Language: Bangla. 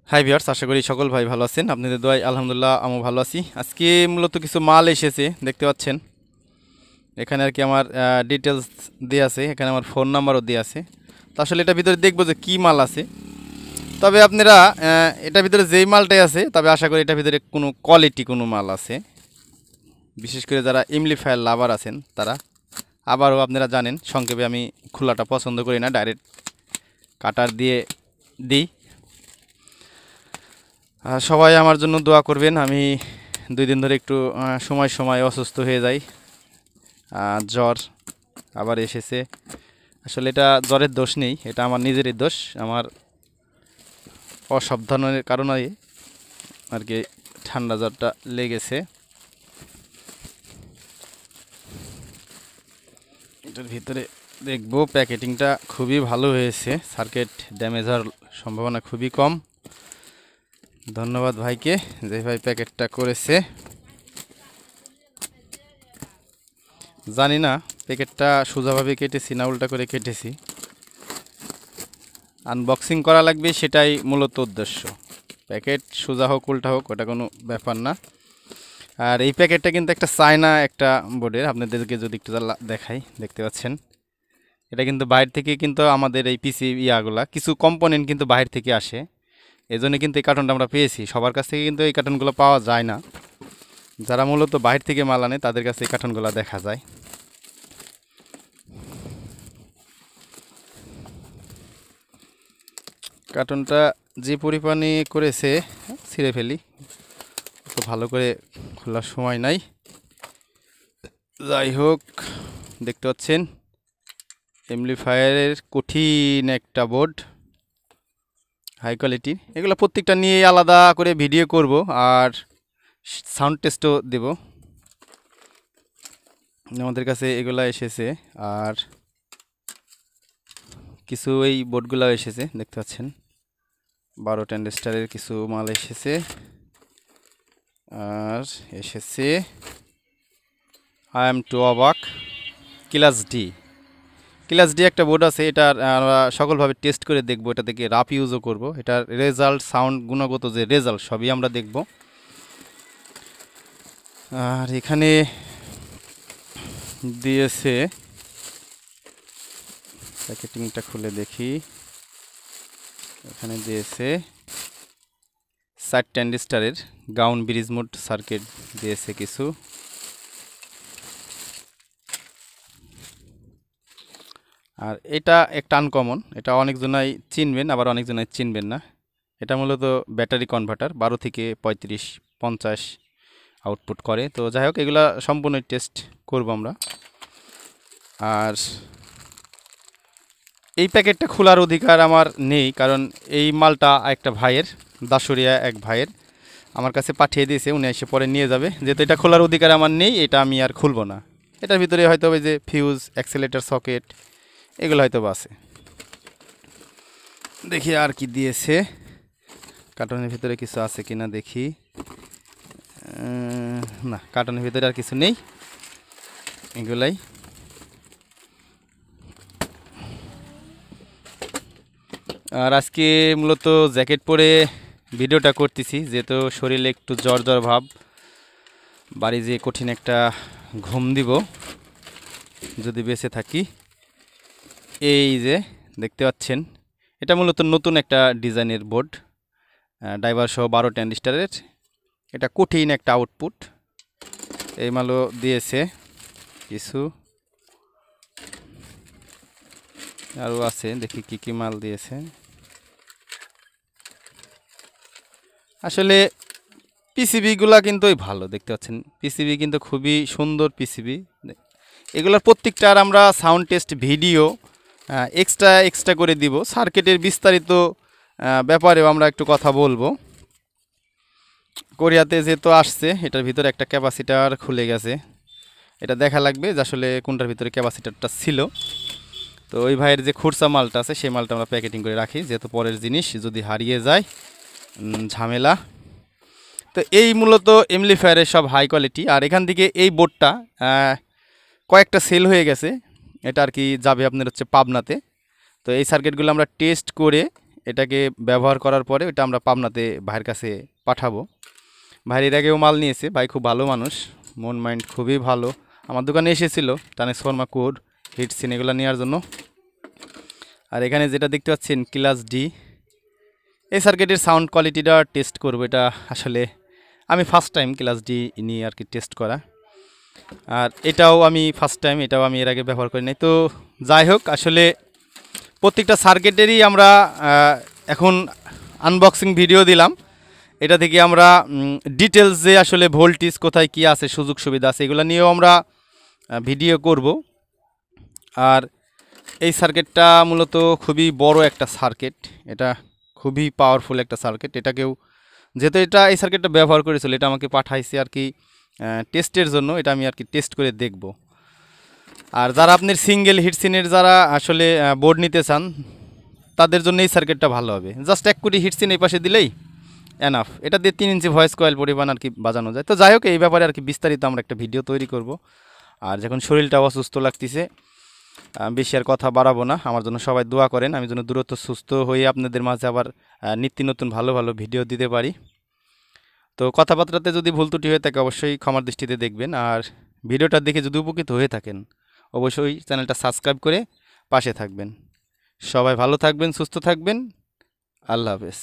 হাই ভিউয়ার্স, আশা করি সকল ভাই ভালো আছেন। আপনাদের দোয়ায় আলহামদুলিল্লাহ আমিও ভালো আছি। আজকে মূলত কিছু মাল এসেছে, দেখতে পাচ্ছেন। এখানে আর কি আমার ডিটেলস দেওয়া আছে, এখানে আমার ফোন নাম্বারও দেওয়া আছে। তো আসলে এটার ভিতরে দেখবো যে কী মাল আছে। তবে আপনারা এটার ভিতরে যেই মালটাই আছে, তবে আশা করি এটার ভিতরে কোনো কোয়ালিটি কোনো মাল আছে। বিশেষ করে যারা এমপ্লিফায়ার লাভার আছেন তারা। আবারও আপনারা জানেন, সংক্ষেপে আমি খোলাটা পছন্দ করি না, ডাইরেক্ট কাটার দিয়ে দিই। সবাই আমার জন্য দোয়া করবেন। আমি 2 দিন ধরে একটু সময় সময় অসুস্থ হয়ে যাই, জ্বর আবার এসেছে। আসলে এটা জ্বরের দোষ নেই, এটা আমার নিজেরই দোষ। আমার অসাবধানের কারণে আর কি ঠান্ডা জ্বরটা লেগেছে। এটার ভিতরে দেখবো প্যাকেটিংটা খুবই ভালো হয়েছে, সার্কিট ড্যামেজ হওয়ার সম্ভাবনা খুবই কম। ধন্যবাদ ভাইকে, যে ভাই প্যাকেটটা করেছে। জানি না প্যাকেটটা সোজাভাবে কেটেছি না উল্টা করে কেটেছি। আনবক্সিং করা লাগবে, সেটাই মূলত উদ্দেশ্য। প্যাকেট সোজা হোক উল্টা হোক ওটা কোনো ব্যাপার না। আর এই প্যাকেটটা কিন্তু একটা চায়না একটা বোর্ডের, আপনাদেরকে যদি একটু দেখাই, দেখতে পাচ্ছেন। এটা কিন্তু বাইরে থেকে কিন্তু আমাদের এই পিসি ইয়াগুলা কিছু কম্পোনেন্ট কিন্তু বাইরে থেকে আসে, এজন্য কিন্তু এই কার্টনটা আমরা পেয়েছি। সবার কাছ থেকে কিন্তু এই কার্টনগুলো পাওয়া যায় না। যারা মূলত বাইরে থেকে মাল আনে তাদের কাছে এই কার্টনগুলো দেখা যায়। কার্টনটা যে পরিমাণে করেছে ছিঁড়ে ফেলি, তো ভালো করে খোলার সময় নাই। যাই হোক, দেখতে পাচ্ছেন এমপ্লিফায়ারের কঠিন একটা বোর্ড, হাই কোয়ালিটির। এগুলো প্রত্যেকটা নিয়ে আলাদা করে ভিডিও করব আর সাউন্ড টেস্টও দেব। আমাদের কাছে এগুলা এসেছে, আর কিছু এই বোর্ডগুলো এসেছে, দেখতে পাচ্ছেন 12 ট্রানজিস্টরের কিছু মাল এসেছে। আর এসেছে IM টু অবাক ক্লাস ডি একটা বোর্ড আছে। এটার আমরা সকলভাবে টেস্ট করে দেখব, এটা থেকে রাফ ইউজও করব। এটার রেজাল্ট, সাউন্ড, গুণগত যে রেজাল্ট সবই আমরা দেখব। আর এখানে দিয়েছে, প্যাকেটিংটা খুলে দেখি। এখানে দিয়েছে 4 ট্রানজিস্টরের গাউন ব্রিজ মোড সার্কিট দিয়েছে কিছু। আর এটা একটা আনকমন, এটা অনেকজনাই চিনবেন আবার অনেকজনাই চিনবেন না। এটা মূলত ব্যাটারি কনভার্টার, 12 থেকে 35 50 আউটপুট করে। তো যাই হোক, এগুলা সম্পূর্ণ টেস্ট করব আমরা। আর এই প্যাকেটটা খোলার অধিকার আমার নেই, কারণ এই মালটা একটা ভাইয়ের, দাসুরিয়া এক ভাইয়ের আমার কাছে পাঠিয়ে দিয়েছে, উনি এসে পরে নিয়ে যাবে। যেহেতু এটা খোলার অধিকার আমার নেই, এটা আমি আর খুলব না। এটার ভিতরে হয়তো ওই যে ফিউজ, অ্যাক্সেলেটর, সকেট এগুলো হয়তো আছে। দেখি আর কি দিয়েছে, কার্টনের ভিতরে কিছু আছে কিনা দেখি। না, কার্টনের ভিতরে আর কিছু নেই, এগুলাই। আর আজকে মূলত জ্যাকেট পরে ভিডিওটা করতেছি, যেহেতু শরীরে একটু জ্বর জ্বর ভাব। বাড়ি যেয়ে কঠিন একটা ঘুম দিব যদি বেঁচে থাকি। এই যে দেখতে পাচ্ছেন, এটা মূলত নতুন একটা ডিজাইনের বোর্ড, ড্রাইভার সহ 12 ট্রানজিস্টরের। এটা কঠিন একটা আউটপুট। এই মালও দিয়েছে কিছু, আরও আছে, দেখি কি কি মাল দিয়েছে। আসলে পিসিবিগুলা কিন্তু ভালো, দেখতে পাচ্ছেন পিসিবি কিন্তু খুবই সুন্দর পিসিবি। এগুলোর প্রত্যেকটার আমরা সাউন্ড টেস্ট ভিডিও এক্সট্রা করে দিব। সার্কিটের বিস্তারিত ব্যাপারেও আমরা একটু কথা বলবো। কোরিয়াতে যেহেতু আসছে, এটার ভিতরে একটা ক্যাপাসিটার খুলে গেছে, এটা দেখা লাগবে যে আসলে কোনটার ভিতরে ক্যাপাসিটারটা ছিল। তো ওই ভাইয়ের যে খুরসা মালটা আছে সেই মালটা আমরা প্যাকেটিং করে রাখি, যেহেতু পরের জিনিস যদি হারিয়ে যায় ঝামেলা। তো এই মূলত এমপ্লিফায়ারের সব হাই কোয়ালিটি। আর এখান থেকে এই বোর্ডটা কয়েকটা সেল হয়ে গেছে, এটা আর কি যাবে আপনার হচ্ছে পাবনাতে। তো এই সার্কিটগুলো আমরা টেস্ট করে এটাকে ব্যবহার করার পরে ওটা আমরা পাবনাতে ভাইয়ের কাছে পাঠাবো। ভাইয়ের এর আগেও মাল নিয়েছে, ভাই খুব ভালো মানুষ, মন মাইন্ড খুবই ভালো। আমার দোকানে এসেছিল ট্রান্সফর্মার কোড হিটসিন এগুলো নেওয়ার জন্য। আর এখানে যেটা দেখতে পাচ্ছেন ক্লাস ডি, এই সার্কিটের সাউন্ড কোয়ালিটিটা টেস্ট করবো। এটা আসলে আমি ফার্স্ট টাইম ক্লাস ডি নিয়ে আর কি টেস্ট করা। আর এটাও আমি ফার্স্ট টাইম, এটাও আমি এর আগে ব্যবহার করি নাই। তো যাই হোক, আসলে প্রত্যেকটা সার্কিটেরই আমরা এখন আনবক্সিং ভিডিও দিলাম। এটা থেকে আমরা ডিটেলস যে আসলে ভোল্টেজ কোথায় কি আছে, সুযোগ সুবিধা আছে, এগুলো নিয়েও আমরা ভিডিও করব। আর এই সার্কিটটা মূলত খুবই বড় একটা সার্কিট, এটা খুবই পাওয়ারফুল একটা সার্কিট। এটাকেও যেহেতু এই সার্কিটটা ব্যবহার করেছিল, এটা আমাকে পাঠাইছে আর কি টেস্টের জন্য। এটা আমি আর কি টেস্ট করে দেখব। আর যারা আপনার সিঙ্গেল হিটসিনের যারা আসলে বোর্ড নিতে চান, তাদের জন্য এই সার্কিটটা ভালো হবে। জাস্ট 1 কোটি হিটসিন এই পাশে দিলেই এনাফ। এটা দিয়ে 3 ইঞ্চি ভয়েস কয়েল পরিমাণ আর কি বাজানো যায়। তো যাই হোক, এই ব্যাপারে আর কি বিস্তারিত আমরা একটা ভিডিও তৈরি করব। আর যখন শরীরটা অসুস্থ লাগতেছে, বেশি আর কথা বাড়াবো না। আমার জন্য সবাই দোয়া করেন, আমি যেন দ্রুত সুস্থ হয়ে আপনাদের মাঝে আবার নিত্য নতুন ভালো ভালো ভিডিও দিতে পারি। তো কথাবার্তাতে যদি ভুল ত্রুটি হয়ে থাকে অবশ্যই ক্ষমার দৃষ্টিতে দেখবেন। আর ভিডিওটা দেখে যদি উপকৃত হয়ে থাকেন, অবশ্যই চ্যানেলটা সাবস্ক্রাইব করে পাশে থাকবেন। সবাই ভালো থাকবেন, সুস্থ থাকবেন। আল্লাহ হাফেজ।